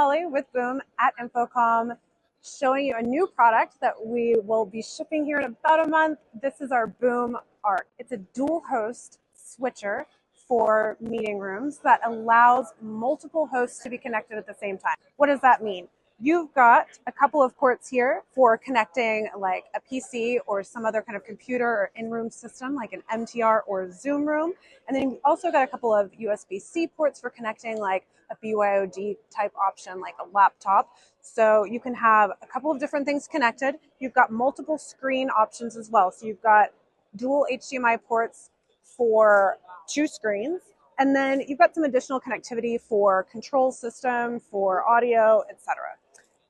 Holly with Boom at Infocom, showing you a new product that we will be shipping here in about a month. This is our Boom Arc. It's a dual host switcher for meeting rooms that allows multiple hosts to be connected at the same time. What does that mean? You've got a couple of ports here for connecting like a PC or some other kind of computer or in-room system like an MTR or Zoom room. And then you've also got a couple of USB-C ports for connecting like a BYOD type option like a laptop. So you can have a couple of different things connected. You've got multiple screen options as well. So you've got dual HDMI ports for 2 screens. And then you've got some additional connectivity for control system, for audio, etc.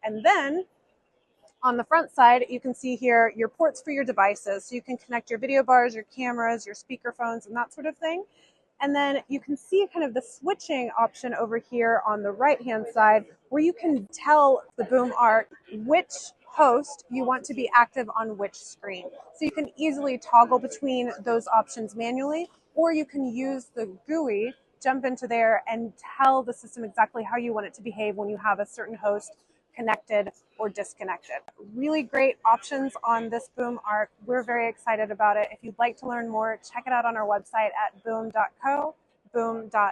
And then on the front side, you can see here your ports for your devices. So you can connect your video bars, your cameras, your speakerphones, and that sort of thing. And then you can see kind of the switching option over here on the right-hand side where you can tell the Boom Arc which host you want to be active on which screen. So you can easily toggle between those options manually, or you can use the GUI, jump into there and tell the system exactly how you want it to behave when you have a certain host connected or disconnected. Really great options on this Boom Arc. We're very excited about it. If you'd like to learn more, check it out on our website at boom.co, boom.co.